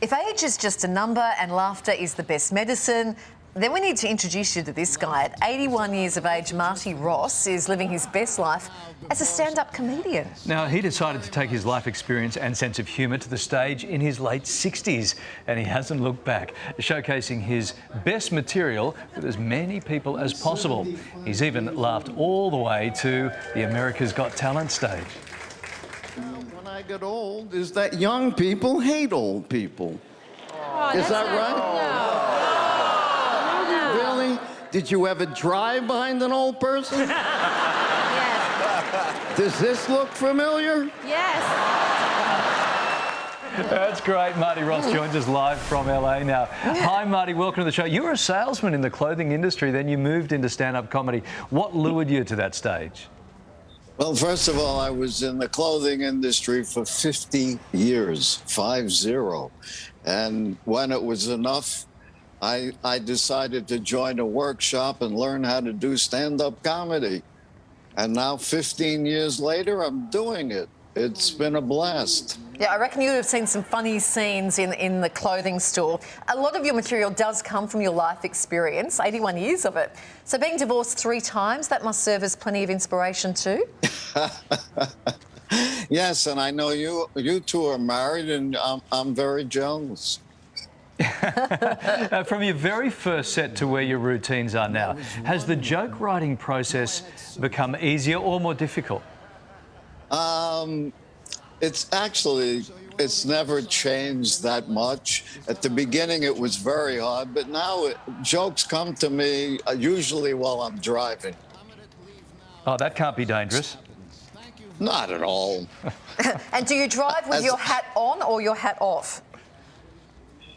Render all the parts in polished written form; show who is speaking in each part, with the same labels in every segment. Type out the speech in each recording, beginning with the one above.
Speaker 1: If age is just a number and laughter is the best medicine, then we need to introduce you to this guy. At 81 years of age, Marty Ross is living his best life as a stand-up comedian.
Speaker 2: Now, he decided to take his life experience and sense of humour to the stage in his late 60s, and he hasn't looked back, showcasing his best material with as many people as possible. He's even laughed all the way to the America's Got Talent stage.
Speaker 3: When I get old, is that young people hate old people.
Speaker 4: Oh,
Speaker 3: is that right?
Speaker 4: No.
Speaker 3: Really? Did you ever drive behind an old person?
Speaker 4: Yes.
Speaker 3: Does this look familiar?
Speaker 4: Yes.
Speaker 2: That's great. Marty Ross joins us live from LA now. Hi, Marty. Welcome to the show. You were a salesman in the clothing industry, then you moved into stand-up comedy. What lured you to that stage?
Speaker 3: Well, first of all, I was in the clothing industry for 50 years, 50. And when it was enough, I decided to join a workshop and learn how to do stand-up comedy. And now, 15 years later, I'm doing it. It's been a blast.
Speaker 1: Yeah, I reckon you would have seen some funny scenes in the clothing store. A lot of your material does come from your life experience, 81 years of it. So being divorced 3 times, that must serve as plenty of inspiration too?
Speaker 3: Yes, and I know you two are married, and I'm very jealous.
Speaker 2: From your very first set to where your routines are now, has the joke writing process become easier or more difficult?
Speaker 3: It's never changed that much. At the beginning, it was very hard, but now jokes come to me usually while I'm driving.
Speaker 2: Oh, that can't be dangerous.
Speaker 3: Not at all.
Speaker 1: And do you drive with your hat on or your hat off?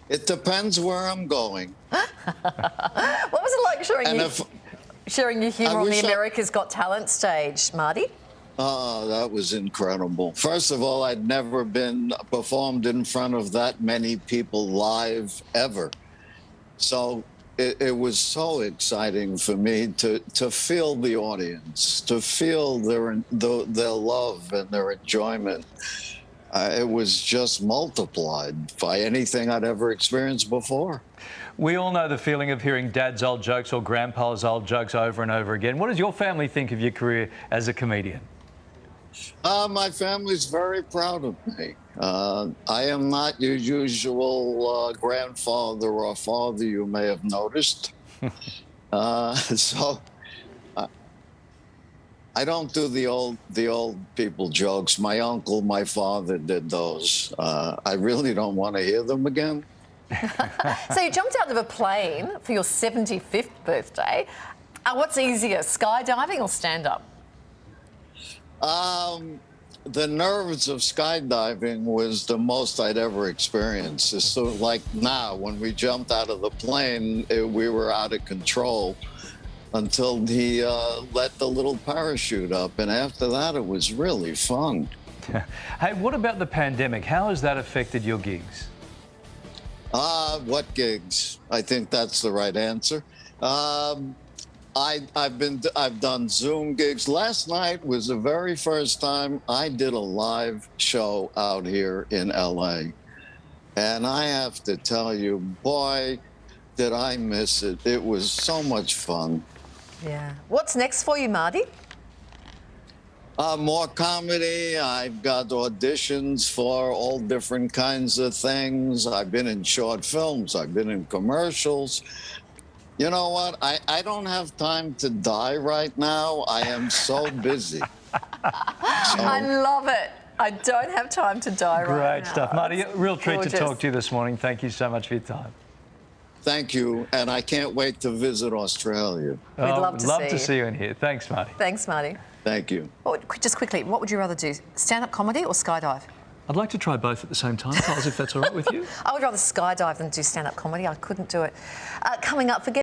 Speaker 3: It depends where I'm going.
Speaker 1: What was it like sharing your humour on the America's Got Talent stage, Marty?
Speaker 3: Oh, that was incredible. First of all, I'd never been performed in front of that many people live ever. So it was so exciting for me to feel the audience, to feel their love and their enjoyment. It was just multiplied by anything I'd ever experienced before.
Speaker 2: We all know the feeling of hearing Dad's old jokes or Grandpa's old jokes over and over again. What does your family think of your career as a comedian?
Speaker 3: My family's very proud of me. I am not your usual grandfather or father you may have noticed. So I don't do the old people jokes. My uncle, my father did those. I really don't want to hear them again.
Speaker 1: So you jumped out of a plane for your 75th birthday. What's easier, skydiving or stand-up?
Speaker 3: The nerves of skydiving was the most I'd ever experienced. It's sort of like now, when we jumped out of the plane, we were out of control until he let the little parachute up. And after that, it was really fun.
Speaker 2: Hey, what about the pandemic? How has that affected your gigs?
Speaker 3: What gigs? I think that's the right answer. I've done Zoom gigs. Last night was the very first time I did a live show out here in LA. And I have to tell you, boy, did I miss it. It was so much fun.
Speaker 1: Yeah. What's next for you, Marty?
Speaker 3: More comedy. I've got auditions for all different kinds of things. I've been in short films. I've been in commercials. You know what? I don't have time to die right now. I am so busy.
Speaker 1: I love it. I don't have time to die right now.
Speaker 2: Great stuff. Marty, a real treat
Speaker 1: gorgeous
Speaker 2: to talk to you this morning. Thank you so much for your time.
Speaker 3: Thank you, and I can't wait to visit Australia.
Speaker 1: We'd love to
Speaker 2: see you in here. Thanks, Marty.
Speaker 1: Thanks, Marty.
Speaker 3: Thank you.
Speaker 1: Just quickly, what would you rather do, stand-up comedy or skydive?
Speaker 2: I'd like to try both at the same time, Charles, if that's all right with you.
Speaker 1: I would rather skydive than do stand-up comedy. I couldn't do it. Coming up, forget